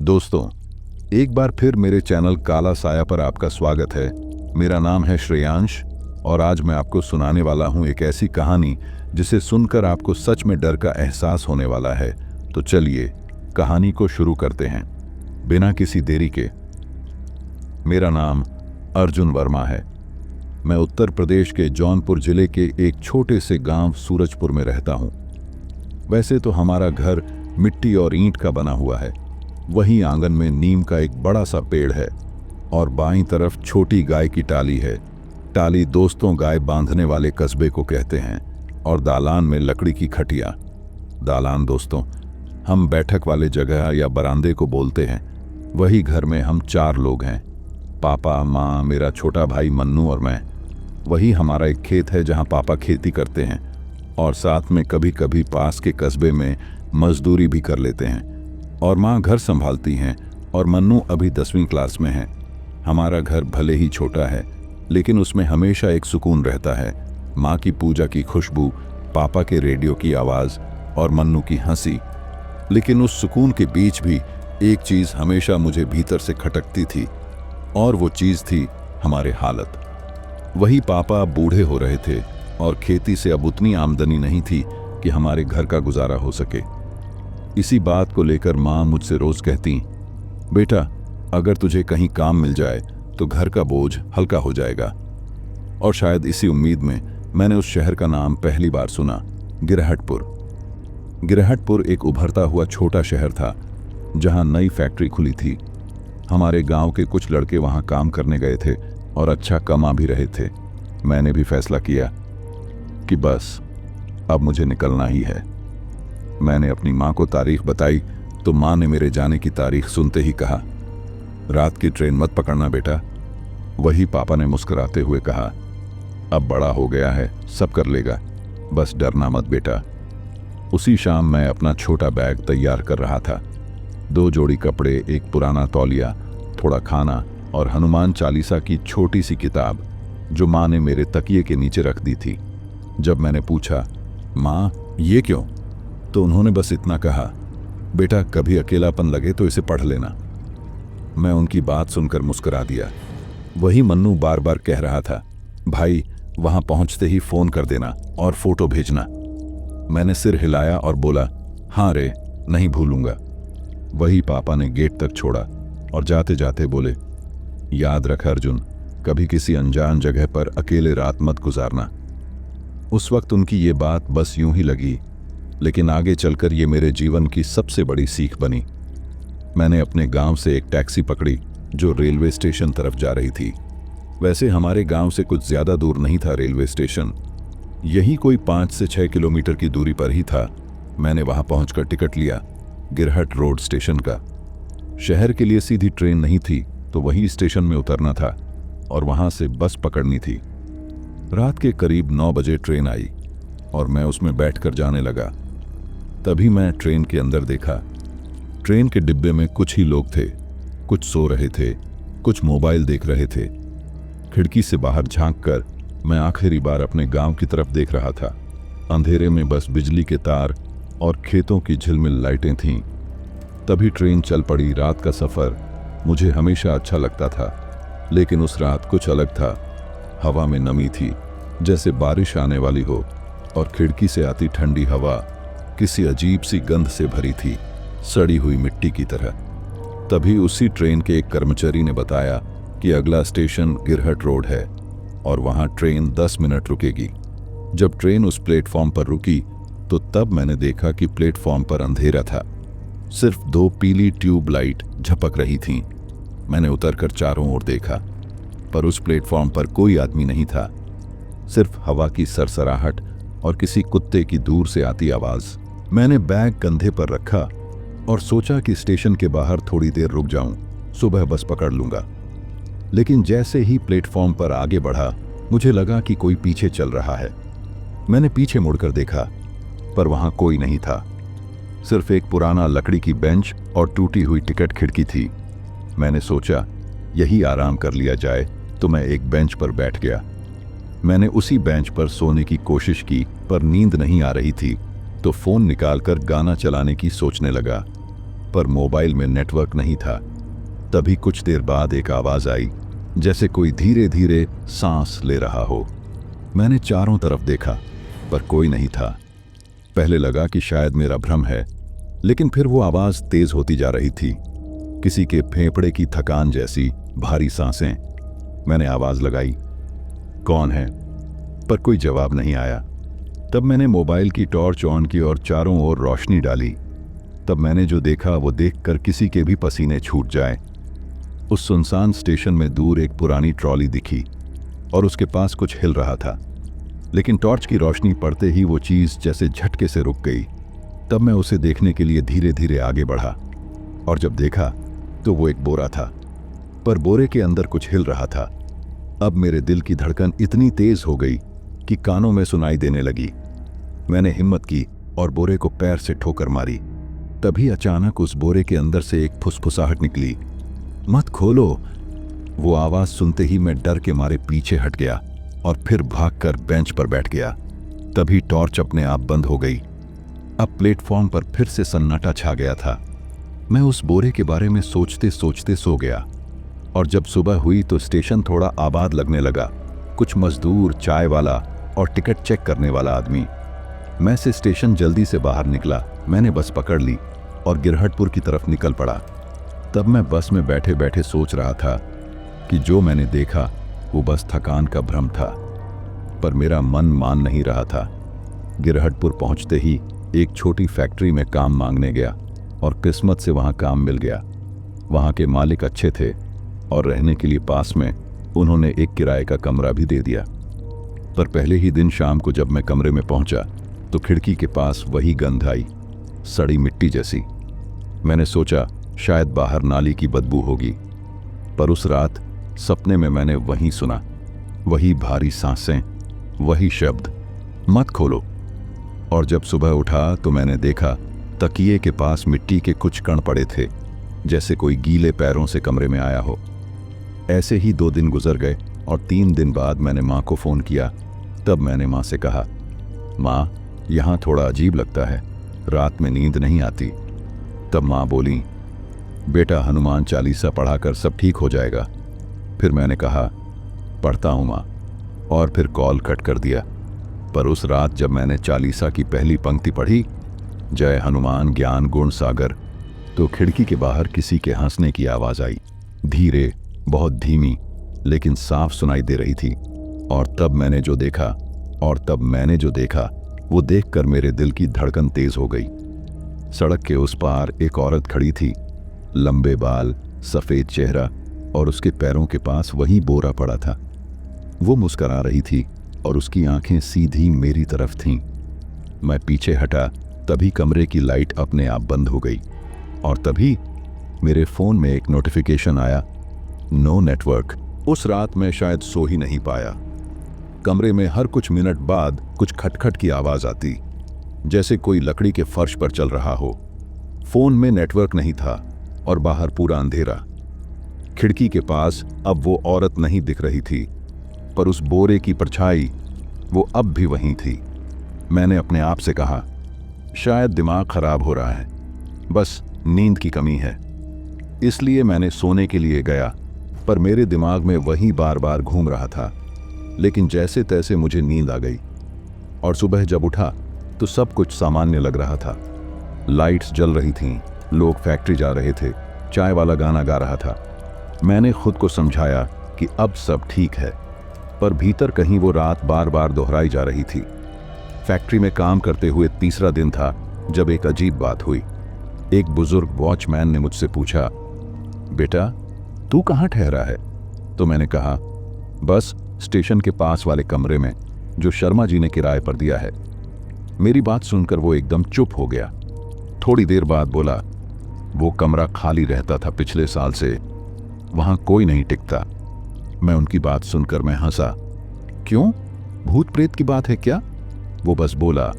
दोस्तों, एक बार फिर मेरे चैनल काला साया पर आपका स्वागत है। मेरा नाम है श्रेयांश और आज मैं आपको सुनाने वाला हूं एक ऐसी कहानी जिसे सुनकर आपको सच में डर का एहसास होने वाला है। तो चलिए कहानी को शुरू करते हैं बिना किसी देरी के। मेरा नाम अर्जुन वर्मा है। मैं उत्तर प्रदेश के जौनपुर जिले के एक छोटे से गांव सूरजपुर में रहता हूं। वैसे तो हमारा घर मिट्टी और ईंट का बना हुआ है। वहीं आंगन में नीम का एक बड़ा सा पेड़ है और बाईं तरफ छोटी गाय की टाली है। टाली दोस्तों गाय बांधने वाले कस्बे को कहते हैं और दालान में लकड़ी की खटिया। दालान दोस्तों हम बैठक वाले जगह या बरामदे को बोलते हैं। वही घर में हम 4 लोग हैं, पापा, माँ, मेरा छोटा भाई मन्नू और मैं। वही हमारा एक खेत है जहाँ पापा खेती करते हैं और साथ में कभी कभी पास के कस्बे में मजदूरी भी कर लेते हैं। और माँ घर संभालती हैं और मन्नू अभी 10वीं क्लास में है। हमारा घर भले ही छोटा है लेकिन उसमें हमेशा एक सुकून रहता है। माँ की पूजा की खुशबू, पापा के रेडियो की आवाज़ और मन्नू की हंसी। लेकिन उस सुकून के बीच भी एक चीज़ हमेशा मुझे भीतर से खटकती थी और वो चीज़ थी हमारे हालत। वही पापा बूढ़े हो रहे थे और खेती से अब उतनी आमदनी नहीं थी कि हमारे घर का गुजारा हो सके। इसी बात को लेकर माँ मुझसे रोज कहती, बेटा अगर तुझे कहीं काम मिल जाए तो घर का बोझ हल्का हो जाएगा। और शायद इसी उम्मीद में मैंने उस शहर का नाम पहली बार सुना, गिरहटपुर। गिरहटपुर एक उभरता हुआ छोटा शहर था जहां नई फैक्ट्री खुली थी। हमारे गांव के कुछ लड़के वहां काम करने गए थे और अच्छा कमा भी रहे थे। मैंने भी फैसला किया कि बस अब मुझे निकलना ही है। मैंने अपनी माँ को तारीख बताई तो माँ ने मेरे जाने की तारीख सुनते ही कहा, रात की ट्रेन मत पकड़ना बेटा। वही पापा ने मुस्कुराते हुए कहा, अब बड़ा हो गया है, सब कर लेगा, बस डरना मत बेटा। उसी शाम मैं अपना छोटा बैग तैयार कर रहा था। 2 जोड़ी कपड़े, एक पुराना तौलिया, थोड़ा खाना और हनुमान चालीसा की छोटी सी किताब जो माँ ने मेरे तकिए के नीचे रख दी थी। जब मैंने पूछा, माँ ये क्यों, तो उन्होंने बस इतना कहा, बेटा कभी अकेलापन लगे तो इसे पढ़ लेना। मैं उनकी बात सुनकर मुस्कुरा दिया। वही मन्नू बार बार कह रहा था, भाई वहां पहुंचते ही फोन कर देना और फोटो भेजना। मैंने सिर हिलाया और बोला, हाँ रे, नहीं भूलूंगा। वही पापा ने गेट तक छोड़ा और जाते जाते बोले, याद रख अर्जुन, कभी किसी अनजान जगह पर अकेले रात मत गुजारना। उस वक्त उनकी ये बात बस यूं ही लगी, लेकिन आगे चलकर ये मेरे जीवन की सबसे बड़ी सीख बनी। मैंने अपने गांव से एक टैक्सी पकड़ी जो रेलवे स्टेशन तरफ जा रही थी। वैसे हमारे गांव से कुछ ज़्यादा दूर नहीं था रेलवे स्टेशन, यही कोई 5 से 6 किलोमीटर की दूरी पर ही था। मैंने वहां पहुंचकर टिकट लिया, गिरहट रोड स्टेशन का। शहर के लिए सीधी ट्रेन नहीं थी तो वहीं स्टेशन में उतरना था और वहां से बस पकड़नी थी। रात के करीब 9 बजे ट्रेन आई और मैं उसमें बैठकर जाने लगा। तभी मैं ट्रेन के अंदर देखा। ट्रेन के डिब्बे में कुछ ही लोग थे, कुछ सो रहे थे, कुछ मोबाइल देख रहे थे। खिड़की से बाहर झांककर मैं आखिरी बार अपने गांव की तरफ देख रहा था। अंधेरे में बस बिजली के तार और खेतों की झिलमिल लाइटें थीं। तभी ट्रेन चल पड़ी। रात का सफ़र मुझे हमेशा अच्छा लगता था, लेकिन उस रात कुछ अलग था। हवा में नमी थी, जैसे बारिश आने वाली हो, और खिड़की से आती ठंडी हवा किसी अजीब सी गंध से भरी थी, सड़ी हुई मिट्टी की तरह। तभी उसी ट्रेन के एक कर्मचारी ने बताया कि अगला स्टेशन गिरहट रोड है और वहां ट्रेन 10 मिनट रुकेगी। जब ट्रेन उस प्लेटफॉर्म पर रुकी तो तब मैंने देखा कि प्लेटफॉर्म पर अंधेरा था। सिर्फ 2 पीली ट्यूब लाइट झपक रही थीं। मैंने उतरकर चारों ओर देखा, पर उस प्लेटफॉर्म पर कोई आदमी नहीं था। सिर्फ हवा की सरसराहट और किसी कुत्ते की दूर से आती आवाज़। मैंने बैग कंधे पर रखा और सोचा कि स्टेशन के बाहर थोड़ी देर रुक जाऊं, सुबह बस पकड़ लूंगा। लेकिन जैसे ही प्लेटफॉर्म पर आगे बढ़ा, मुझे लगा कि कोई पीछे चल रहा है। मैंने पीछे मुड़कर देखा, पर वहां कोई नहीं था। सिर्फ एक पुराना लकड़ी की बेंच और टूटी हुई टिकट खिड़की थी। मैंने सोचा यही आराम कर लिया जाए, तो मैं एक बेंच पर बैठ गया। मैंने उसी बेंच पर सोने की कोशिश की, पर नींद नहीं आ रही थी, तो फोन निकालकर गाना चलाने की सोचने लगा। पर मोबाइल में नेटवर्क नहीं था। तभी कुछ देर बाद एक आवाज़ आई, जैसे कोई धीरे धीरे सांस ले रहा हो। मैंने चारों तरफ देखा, पर कोई नहीं था। पहले लगा कि शायद मेरा भ्रम है, लेकिन फिर वो आवाज़ तेज होती जा रही थी, किसी के फेफड़े की थकान जैसी भारी सांसें। मैंने आवाज़ लगाई, कौन है? पर कोई जवाब नहीं आया। तब मैंने मोबाइल की टॉर्च ऑन की और चारों ओर रोशनी डाली। तब मैंने जो देखा वो देखकर किसी के भी पसीने छूट जाए। उस सुनसान स्टेशन में दूर एक पुरानी ट्रॉली दिखी और उसके पास कुछ हिल रहा था, लेकिन टॉर्च की रोशनी पड़ते ही वो चीज़ जैसे झटके से रुक गई। तब मैं उसे देखने के लिए धीरे धीरे आगे बढ़ा और जब देखा तो वो एक बोरा था, पर बोरे के अंदर कुछ हिल रहा था। अब मेरे दिल की धड़कन इतनी तेज हो गई कि कानों में सुनाई देने लगी। मैंने हिम्मत की और बोरे को पैर से ठोकर मारी। तभी अचानक उस बोरे के अंदर से एक फुसफुसाहट निकली, मत खोलो। वो आवाज़ सुनते ही मैं डर के मारे पीछे हट गया और फिर भागकर बेंच पर बैठ गया। तभी टॉर्च अपने आप बंद हो गई। अब प्लेटफॉर्म पर फिर से सन्नाटा छा गया था। मैं उस बोरे के बारे में सोचते सोचते सो गया और जब सुबह हुई तो स्टेशन थोड़ा आबाद लगने लगा। कुछ मजदूर, चाय वाला और टिकट चेक करने वाला आदमी। मैं से स्टेशन जल्दी से बाहर निकला। मैंने बस पकड़ ली और गिरहटपुर की तरफ निकल पड़ा। तब मैं बस में बैठे बैठे सोच रहा था कि जो मैंने देखा वो बस थकान का भ्रम था, पर मेरा मन मान नहीं रहा था। गिरहटपुर पहुंचते ही एक छोटी फैक्ट्री में काम मांगने गया और किस्मत से वहां काम मिल गया। वहां के मालिक अच्छे थे और रहने के लिए पास में उन्होंने एक किराए का कमरा भी दे दिया। पर पहले ही दिन शाम को जब मैं कमरे में पहुंचा तो खिड़की के पास वही गंध आई, सड़ी मिट्टी जैसी। मैंने सोचा शायद बाहर नाली की बदबू होगी, पर उस रात सपने में मैंने वही सुना, वही भारी सांसें, वही शब्द, मत खोलो। और जब सुबह उठा तो मैंने देखा तकिए के पास मिट्टी के कुछ कण पड़े थे, जैसे कोई गीले पैरों से कमरे में आया हो। ऐसे ही 2 दिन गुजर गए और 3 दिन बाद मैंने माँ को फ़ोन किया। तब मैंने माँ से कहा, माँ यहाँ थोड़ा अजीब लगता है, रात में नींद नहीं आती। तब माँ बोली, बेटा हनुमान चालीसा पढ़ाकर सब ठीक हो जाएगा। फिर मैंने कहा, पढ़ता हूँ माँ, और फिर कॉल कट कर दिया। पर उस रात जब मैंने चालीसा की पहली पंक्ति पढ़ी, जय हनुमान ज्ञान गुण सागर, तो खिड़की के बाहर किसी के हंसने की आवाज़ आई, धीरे, बहुत धीमी, लेकिन साफ सुनाई दे रही थी। और तब मैंने जो देखा वो देखकर मेरे दिल की धड़कन तेज हो गई। सड़क के उस पार एक औरत खड़ी थी, लंबे बाल, सफ़ेद चेहरा और उसके पैरों के पास वही बोरा पड़ा था। वो मुस्करा रही थी और उसकी आंखें सीधी मेरी तरफ थीं। मैं पीछे हटा, तभी कमरे की लाइट अपने आप बंद हो गई और तभी मेरे फ़ोन में एक नोटिफिकेशन आया, नो नेटवर्क। उस रात मैं शायद सो ही नहीं पाया। कमरे में हर कुछ मिनट बाद कुछ खटखट की आवाज़ आती, जैसे कोई लकड़ी के फर्श पर चल रहा हो। फ़ोन में नेटवर्क नहीं था और बाहर पूरा अंधेरा। खिड़की के पास अब वो औरत नहीं दिख रही थी, पर उस बोरे की परछाई वो अब भी वहीं थी। मैंने अपने आप से कहा, शायद दिमाग खराब हो रहा है, बस नींद की कमी है। इसलिए मैंने सोने के लिए गया, पर मेरे दिमाग में वही बार बार घूम रहा था। लेकिन जैसे तैसे मुझे नींद आ गई और सुबह जब उठा तो सब कुछ सामान्य लग रहा था। लाइट्स जल रही थीं, लोग फैक्ट्री जा रहे थे, चाय वाला गाना गा रहा था। मैंने खुद को समझाया कि अब सब ठीक है, पर भीतर कहीं वो रात बार बार दोहराई जा रही थी। फैक्ट्री में काम करते हुए 3रा दिन था जब एक अजीब बात हुई। एक बुजुर्ग वॉचमैन ने मुझसे पूछा, बेटा तू कहाँ ठहरा है? तो मैंने कहा, बस स्टेशन के पास वाले कमरे में, जो शर्मा जी ने किराए पर दिया है। मेरी बात सुनकर वो एकदम चुप हो गया। थोड़ी देर बाद बोला, वो कमरा खाली रहता था पिछले साल से, वहां कोई नहीं टिकता। मैं उनकी बात सुनकर मैं हंसा। क्यों, भूत प्रेत की बात है क्या? वो बस बोला,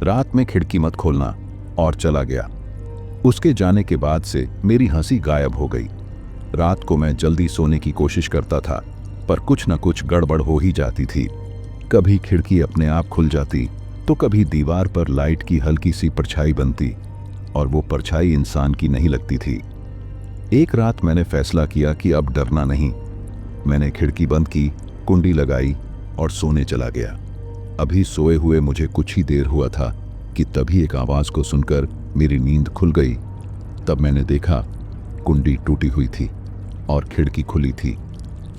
रात में खिड़की मत खोलना, और चला गया। उसके जाने के बाद से मेरी हंसी गायब हो गई। रात को मैं जल्दी सोने की कोशिश करता था, पर कुछ न कुछ गड़बड़ हो ही जाती थी। कभी खिड़की अपने आप खुल जाती तो कभी दीवार पर लाइट की हल्की सी परछाई बनती। और वो परछाई इंसान की नहीं लगती थी। एक रात मैंने फैसला किया कि अब डरना नहीं। मैंने खिड़की बंद की, कुंडी लगाई और सोने चला गया। अभी सोए हुए मुझे कुछ ही देर हुआ था कि तभी एक आवाज को सुनकर मेरी नींद खुल गई। तब मैंने देखा कुंडी टूटी हुई थी और खिड़की खुली थी,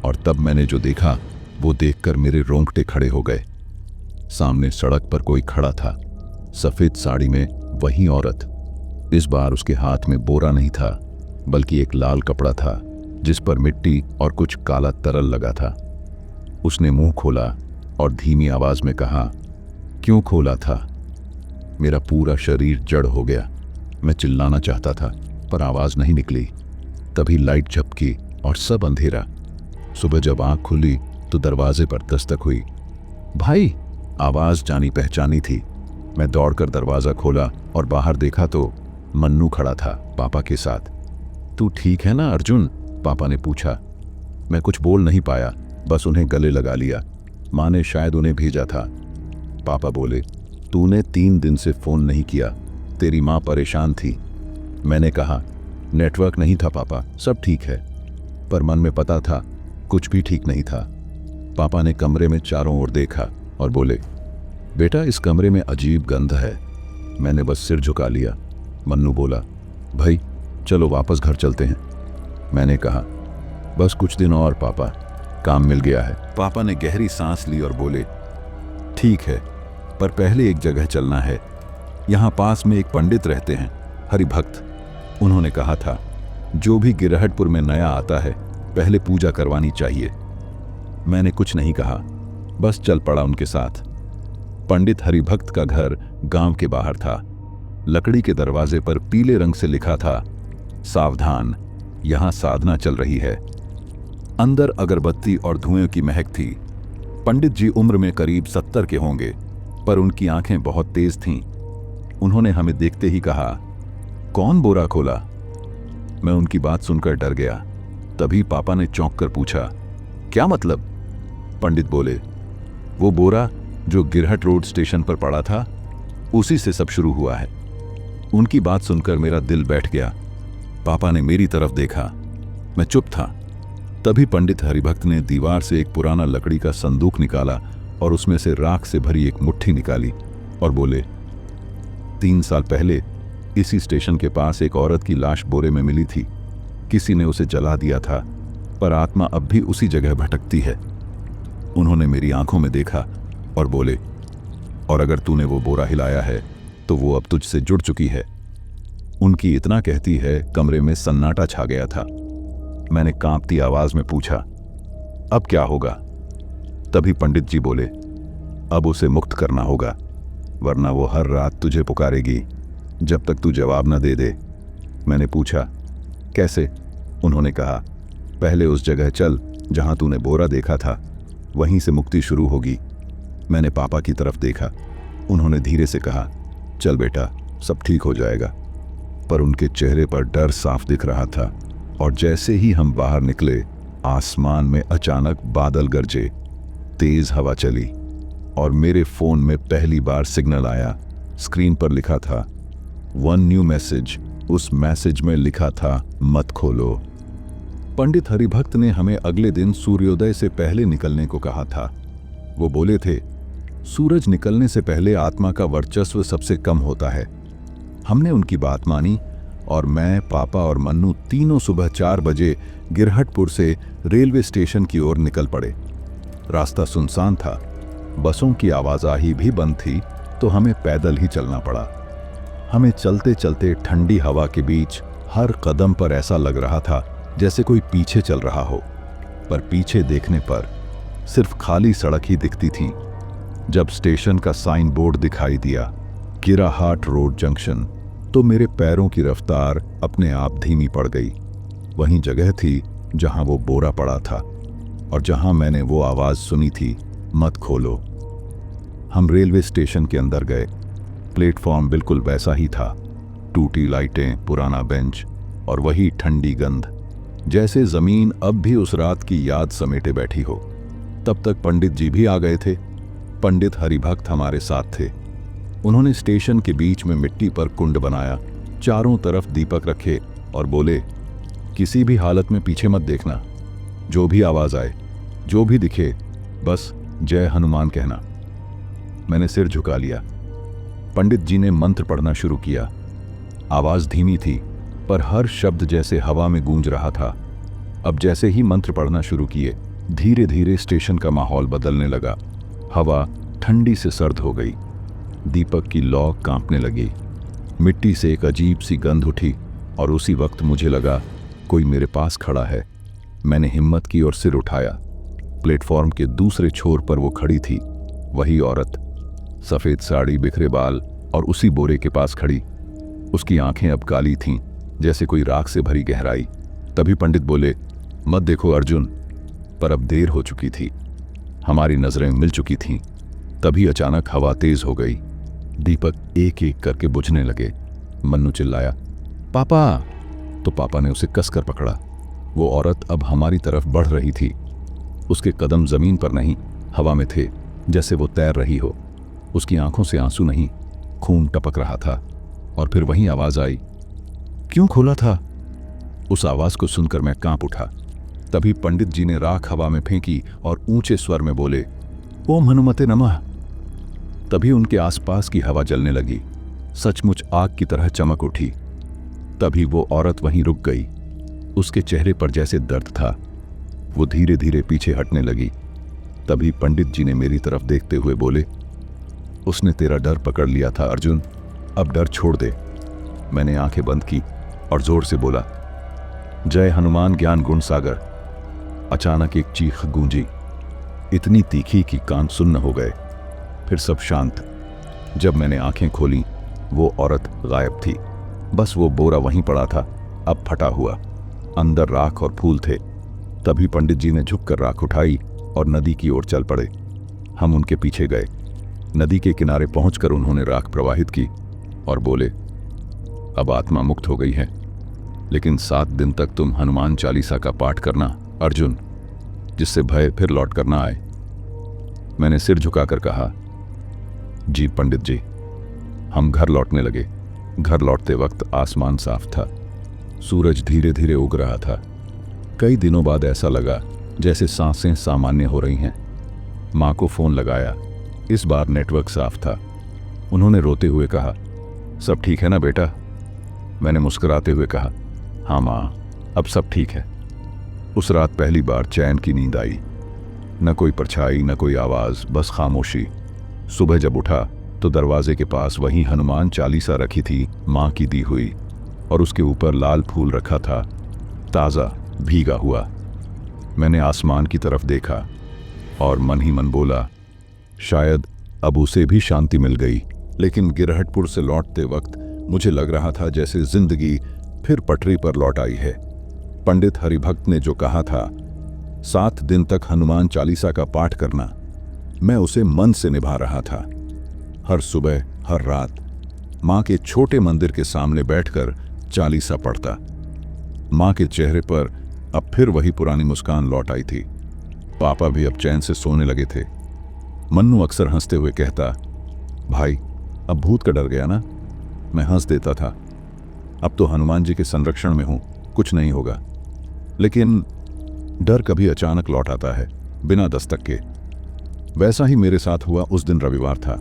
और तब मैंने जो देखा वो देखकर मेरे रोंगटे खड़े हो गए। सामने सड़क पर कोई खड़ा था, सफेद साड़ी में वही औरत। इस बार उसके हाथ में बोरा नहीं था, बल्कि एक लाल कपड़ा था जिस पर मिट्टी और कुछ काला तरल लगा था। उसने मुंह खोला और धीमी आवाज में कहा, क्यों खोला था? मेरा पूरा शरीर जड़ हो गया। मैं चिल्लाना चाहता था पर आवाज नहीं निकली। तभी लाइट झपकी और सब अंधेरा। सुबह जब आंख खुली तो दरवाजे पर दस्तक हुई। भाई, आवाज जानी पहचानी थी। मैं दौड़कर दरवाजा खोला और बाहर देखा तो मन्नू खड़ा था पापा के साथ। तू ठीक है ना अर्जुन? पापा ने पूछा। मैं कुछ बोल नहीं पाया, बस उन्हें गले लगा लिया। माँ ने शायद उन्हें भेजा था। पापा बोले, तूने 3 दिन से फोन नहीं किया, तेरी माँ परेशान थी। मैंने कहा, नेटवर्क नहीं था पापा, सब ठीक है। पर मन में पता था कुछ भी ठीक नहीं था। पापा ने कमरे में चारों ओर देखा और बोले, बेटा इस कमरे में अजीब गंध है। मैंने बस सिर झुका लिया। मन्नू बोला, भाई चलो वापस घर चलते हैं। मैंने कहा, बस कुछ दिन और पापा, काम मिल गया है। पापा ने गहरी सांस ली और बोले, ठीक है, पर पहले एक जगह चलना है। यहाँ पास में एक पंडित रहते हैं, हरिभक्त। उन्होंने कहा था जो भी गिरहटपुर में नया आता है पहले पूजा करवानी चाहिए। मैंने कुछ नहीं कहा, बस चल पड़ा उनके साथ। पंडित हरिभक्त का घर गांव के बाहर था। लकड़ी के दरवाजे पर पीले रंग से लिखा था, सावधान, यहां साधना चल रही है। अंदर अगरबत्ती और धुएं की महक थी। पंडित जी उम्र में करीब 70 के होंगे, पर उनकी आंखें बहुत तेज थीं। उन्होंने हमें देखते ही कहा, कौन बोरा खोला? मैं उनकी बात सुनकर डर गया। तभी पापा ने चौंक कर पूछा, क्या मतलब? पंडित बोले, वो बोरा जो गिरहट रोड स्टेशन पर पड़ा था, उसी से सब शुरू हुआ है। उनकी बात सुनकर मेरा दिल बैठ गया। पापा ने मेरी तरफ देखा। मैं चुप था। तभी पंडित हरिभक्त ने दीवार से एक पुराना लकड़ी का संदूक निकाला और उसमें से राख से भरी एक मुट्ठी निकाली और बोले, 3 साल पहले इसी स्टेशन के पास एक औरत की लाश बोरे में मिली थी। किसी ने उसे जला दिया था, पर आत्मा अब भी उसी जगह भटकती है। उन्होंने मेरी आंखों में देखा और बोले, और अगर तूने वो बोरा हिलाया है तो वो अब तुझसे जुड़ चुकी है। उनकी इतना कहती है कमरे में सन्नाटा छा गया था। मैंने कांपती आवाज में पूछा, अब क्या होगा? तभी पंडित जी बोले, अब उसे मुक्त करना होगा, वरना वो हर रात तुझे पुकारेगी जब तक तू जवाब न दे दे। मैंने पूछा, कैसे? उन्होंने कहा, पहले उस जगह चल जहां तूने बोरा देखा था, वहीं से मुक्ति शुरू होगी। मैंने पापा की तरफ देखा। उन्होंने धीरे से कहा, चल बेटा, सब ठीक हो जाएगा। पर उनके चेहरे पर डर साफ दिख रहा था। और जैसे ही हम बाहर निकले, आसमान में अचानक बादल गरजे, तेज हवा चली और मेरे फोन में पहली बार सिग्नल आया। स्क्रीन पर लिखा था, 1 न्यू मैसेज। उस मैसेज में लिखा था, मत खोलो। पंडित हरिभक्त ने हमें अगले दिन सूर्योदय से पहले निकलने को कहा था। वो बोले थे, सूरज निकलने से पहले आत्मा का वर्चस्व सबसे कम होता है। हमने उनकी बात मानी और मैं, पापा और मन्नू तीनों सुबह 4 बजे गिरहटपुर से रेलवे स्टेशन की ओर निकल पड़े। रास्ता सुनसान था, बसों की आवाजाही भी बंद थी, तो हमें पैदल ही चलना पड़ा। हमें चलते चलते ठंडी हवा के बीच हर कदम पर ऐसा लग रहा था जैसे कोई पीछे चल रहा हो, पर पीछे देखने पर सिर्फ खाली सड़क ही दिखती थी। जब स्टेशन का साइन बोर्ड दिखाई दिया, गिराहाट रोड जंक्शन, तो मेरे पैरों की रफ्तार अपने आप धीमी पड़ गई। वहीं जगह थी जहां वो बोरा पड़ा था और जहां मैंने वो आवाज सुनी थी, मत खोलो। हम रेलवे स्टेशन के अंदर गए। प्लेटफॉर्म बिल्कुल वैसा ही था, टूटी लाइटें, पुराना बेंच और वही ठंडी गंध, जैसे जमीन अब भी उस रात की याद समेटे बैठी हो। तब तक पंडित जी भी आ गए थे। पंडित हरिभक्त हमारे साथ थे। उन्होंने स्टेशन के बीच में मिट्टी पर कुंड बनाया, चारों तरफ दीपक रखे और बोले, किसी भी हालत में पीछे मत देखना, जो भी आवाज आए, जो भी दिखे, बस जय हनुमान कहना। मैंने सिर झुका लिया। पंडित जी ने मंत्र पढ़ना शुरू किया। आवाज धीमी थी, पर हर शब्द जैसे हवा में गूंज रहा था। अब जैसे ही मंत्र पढ़ना शुरू किए, धीरे धीरे स्टेशन का माहौल बदलने लगा। हवा ठंडी से सर्द हो गई। दीपक की लौ कांपने लगी। मिट्टी से एक अजीब सी गंध उठी और उसी वक्त मुझे लगा कोई मेरे पास खड़ा है। मैंने हिम्मत की और सिर उठाया। प्लेटफॉर्म के दूसरे छोर पर वो खड़ी थी, वही औरत, सफेद साड़ी, बिखरे बाल और उसी बोरे के पास खड़ी। उसकी आंखें अब काली थीं, जैसे कोई राख से भरी गहराई। तभी पंडित बोले, मत देखो अर्जुन। पर अब देर हो चुकी थी। हमारी नजरें मिल चुकी थीं। तभी अचानक हवा तेज हो गई। दीपक एक एक करके बुझने लगे। मन्नू चिल्लाया, पापा। तो पापा ने उसे कसकर पकड़ा। वो औरत अब हमारी तरफ बढ़ रही थी। उसके कदम जमीन पर नहीं, हवा में थे, जैसे वो तैर रही हो। उसकी आंखों से आंसू नहीं, खून टपक रहा था। और फिर वही आवाज आई, क्यों खोला था? उस आवाज को सुनकर मैं कांप उठा। तभी पंडित जी ने राख हवा में फेंकी और ऊंचे स्वर में बोले, ओम हनुमते नमः। तभी उनके आसपास की हवा जलने लगी। सचमुच आग की तरह चमक उठी। तभी वो औरत वहीं रुक गई। उसके चेहरे पर जैसे दर्द था। वो धीरे धीरे पीछे हटने लगी। तभी पंडित जी ने मेरी तरफ देखते हुए बोले, उसने तेरा डर पकड़ लिया था अर्जुन, अब डर छोड़ दे। मैंने आंखें बंद की और जोर से बोला, जय हनुमान ज्ञान गुण सागर। अचानक एक चीख गूंजी, इतनी तीखी कि कान सुन्न हो गए। फिर सब शांत। जब मैंने आंखें खोली, वो औरत गायब थी। बस वो बोरा वहीं पड़ा था, अब फटा हुआ। अंदर राख और फूल थे। तभी पंडित जी ने झुककर राख उठाई और नदी की ओर चल पड़े। हम उनके पीछे गए। नदी के किनारे पहुंचकर उन्होंने राख प्रवाहित की और बोले, अब आत्मा मुक्त हो गई है, लेकिन 7 दिन तक तुम हनुमान चालीसा का पाठ करना अर्जुन, जिससे भय फिर लौट कर ना आए। मैंने सिर झुकाकर कहा, जी पंडित जी। हम घर लौटने लगे। घर लौटते वक्त आसमान साफ था। सूरज धीरे धीरे उग रहा था। कई दिनों बाद ऐसा लगा जैसे सांसें सामान्य हो रही हैं। माँ को फोन लगाया। इस बार नेटवर्क साफ था। उन्होंने रोते हुए कहा, सब ठीक है ना बेटा? मैंने मुस्कुराते हुए कहा, हाँ माँ, अब सब ठीक है। उस रात पहली बार चैन की नींद आई। न कोई परछाई, न कोई आवाज, बस खामोशी। सुबह जब उठा तो दरवाजे के पास वही हनुमान चालीसा रखी थी, माँ की दी हुई, और उसके ऊपर लाल फूल रखा था, ताज़ा भीगा हुआ। मैंने आसमान की तरफ देखा और मन ही मन बोला, शायद अब उसे भी शांति मिल गई। लेकिन गिरहटपुर से लौटते वक्त मुझे लग रहा था जैसे जिंदगी फिर पटरी पर लौट आई है। पंडित हरिभक्त ने जो कहा था, 7 दिन तक हनुमान चालीसा का पाठ करना, मैं उसे मन से निभा रहा था। हर सुबह, हर रात माँ के छोटे मंदिर के सामने बैठकर चालीसा पढ़ता। माँ के चेहरे पर अब फिर वही पुरानी मुस्कान लौट आई थी। पापा भी अब चैन से सोने लगे थे। मन्नू अक्सर हंसते हुए कहता, भाई अब भूत का डर गया ना? मैं हंस देता था, अब तो हनुमान जी के संरक्षण में हूं, कुछ नहीं होगा। लेकिन डर कभी अचानक लौट आता है, बिना दस्तक के। वैसा ही मेरे साथ हुआ उस दिन रविवार था।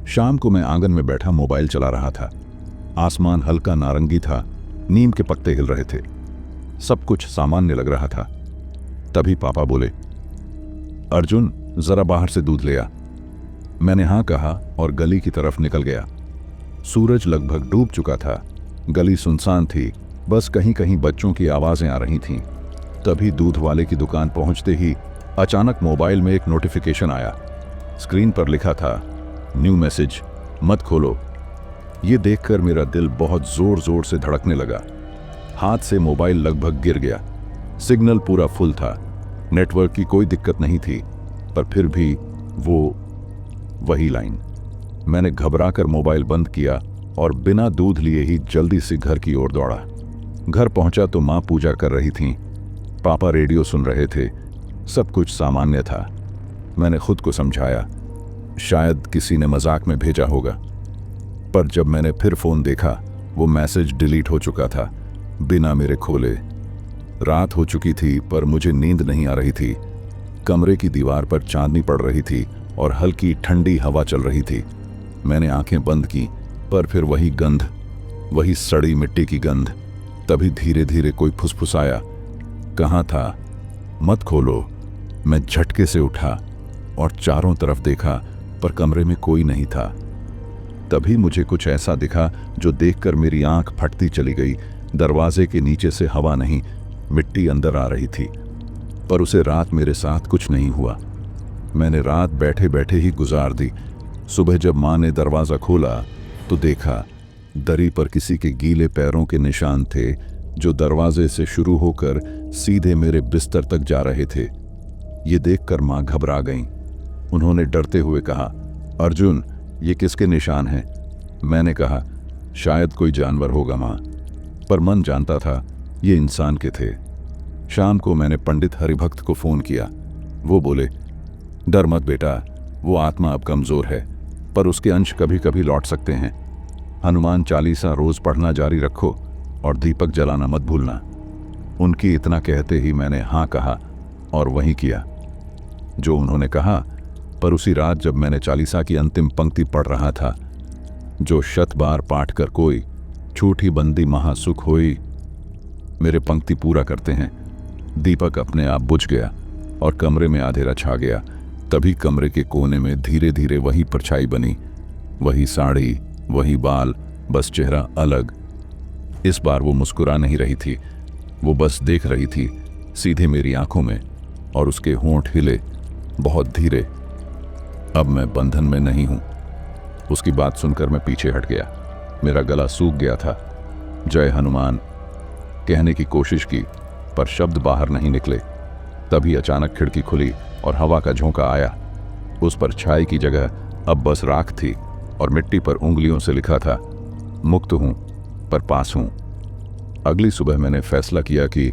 शाम को मैं आंगन में बैठा मोबाइल चला रहा था। आसमान हल्का नारंगी था, नीम के पत्ते हिल रहे थे। सब कुछ सामान्य लग रहा था। तभी पापा बोले, अर्जुन जरा बाहर से दूध ले आ। मैंने हाँ कहा और गली की तरफ निकल गया। सूरज लगभग डूब चुका था। गली सुनसान थी, बस कहीं कहीं बच्चों की आवाजें आ रही थीं। तभी दूध वाले की दुकान पहुंचते ही अचानक मोबाइल में एक नोटिफिकेशन आया। स्क्रीन पर लिखा था, न्यू मैसेज, मत खोलो। ये देखकर मेरा दिल बहुत जोर जोर से धड़कने लगा। हाथ से मोबाइल लगभग गिर गया। सिग्नल पूरा फुल था, नेटवर्क की कोई दिक्कत नहीं थी, पर फिर भी वही लाइन। मैंने घबराकर मोबाइल बंद किया और बिना दूध लिए ही जल्दी से घर की ओर दौड़ा। घर पहुंचा तो माँ पूजा कर रही थीं, पापा रेडियो सुन रहे थे। सब कुछ सामान्य था। मैंने खुद को समझाया, शायद किसी ने मजाक में भेजा होगा। पर जब मैंने फिर फोन देखा वो मैसेज डिलीट हो चुका था, बिना मेरे खोले। रात हो चुकी थी पर मुझे नींद नहीं आ रही थी। कमरे की दीवार पर चांदनी पड़ रही थी और हल्की ठंडी हवा चल रही थी। मैंने आंखें बंद की, पर फिर वही गंध, वही सड़ी मिट्टी की गंध। तभी धीरे धीरे कोई फुसफुसाया, कहाँ था? मत खोलो। मैं झटके से उठा और चारों तरफ देखा, पर कमरे में कोई नहीं था। तभी मुझे कुछ ऐसा दिखा जो देखकर मेरी आंख फटती चली गई। दरवाजे के नीचे से हवा नहीं, मिट्टी अंदर आ रही थी। पर उसे रात मेरे साथ कुछ नहीं हुआ। मैंने रात बैठे बैठे ही गुजार दी। सुबह जब माँ ने दरवाज़ा खोला तो देखा दरी पर किसी के गीले पैरों के निशान थे, जो दरवाजे से शुरू होकर सीधे मेरे बिस्तर तक जा रहे थे। ये देखकर माँ घबरा गईं। उन्होंने डरते हुए कहा, अर्जुन, ये किसके निशान हैं? मैंने कहा, शायद कोई जानवर होगा माँ, पर मन जानता था ये इंसान के थे। शाम को मैंने पंडित हरिभक्त को फ़ोन किया। वो बोले, डर मत बेटा, वो आत्मा अब कमज़ोर है, पर उसके अंश कभी कभी लौट सकते हैं। हनुमान चालीसा रोज़ पढ़ना जारी रखो और दीपक जलाना मत भूलना। उनकी इतना कहते ही मैंने हाँ कहा और वही किया जो उन्होंने कहा। पर उसी रात जब मैंने चालीसा की अंतिम पंक्ति पढ़ रहा था, जो शत बार पाठ कर कोई, छूटी बंदी महासुख होई, मेरे पंक्ति पूरा करते हैं, दीपक अपने आप बुझ गया और कमरे में अंधेरा छा गया। तभी कमरे के कोने में धीरे धीरे वही परछाई बनी, वही साड़ी, वही बाल, बस चेहरा अलग। इस बार वो मुस्कुरा नहीं रही थी, वो बस देख रही थी सीधे मेरी आंखों में, और उसके होंठ हिले, बहुत धीरे। अब मैं बंधन में नहीं हूं। उसकी बात सुनकर मैं पीछे हट गया। मेरा गला सूख गया था। जय हनुमान कहने की कोशिश की, पर शब्द बाहर नहीं निकले। तभी अचानक खिड़की खुली और हवा का झोंका आया। उस पर छाई की जगह अब बस राख थी और मिट्टी पर उंगलियों से लिखा था, मुक्त हूं पर पास हूं। अगली सुबह मैंने फैसला किया कि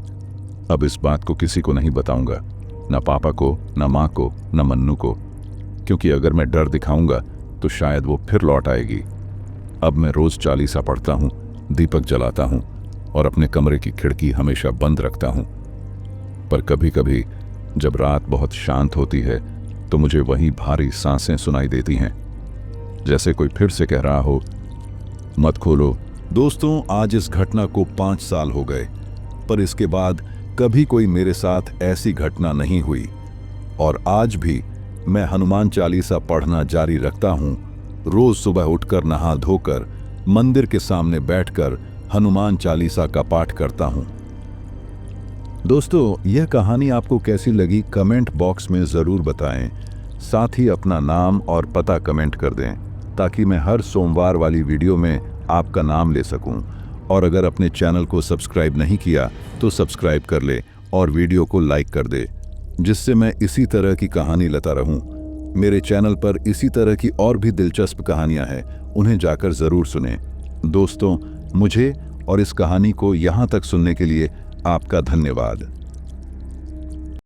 अब इस बात को किसी को नहीं बताऊंगा, न पापा को, न माँ को, न मन्नू को, क्योंकि अगर मैं डर दिखाऊंगा तो शायद वो फिर लौट आएगी। अब मैं रोज चालीसा पढ़ता हूँ, दीपक जलाता हूँ और अपने कमरे की खिड़की हमेशा बंद रखता हूँ। पर कभी कभी जब रात बहुत शांत होती है तो मुझे वही भारी सांसें सुनाई देती हैं, जैसे कोई फिर से कह रहा हो, मत खोलो। दोस्तों, आज इस घटना को 5 साल हो गए, पर इसके बाद कभी कोई मेरे साथ ऐसी घटना नहीं हुई। और आज भी मैं हनुमान चालीसा पढ़ना जारी रखता हूँ। रोज सुबह उठकर नहा धोकर मंदिर के सामने बैठकर हनुमान चालीसा का पाठ करता हूँ। दोस्तों, यह कहानी आपको कैसी लगी कमेंट बॉक्स में ज़रूर बताएं। साथ ही अपना नाम और पता कमेंट कर दें, ताकि मैं हर सोमवार वाली वीडियो में आपका नाम ले सकूं। और अगर अपने चैनल को सब्सक्राइब नहीं किया तो सब्सक्राइब कर ले और वीडियो को लाइक कर दे, जिससे मैं इसी तरह की कहानी लाता रहूं। मेरे चैनल पर इसी तरह की और भी दिलचस्प कहानियां हैं, उन्हें जाकर ज़रूर सुनें। दोस्तों, मुझे और इस कहानी को यहाँ तक सुनने के लिए आपका धन्यवाद।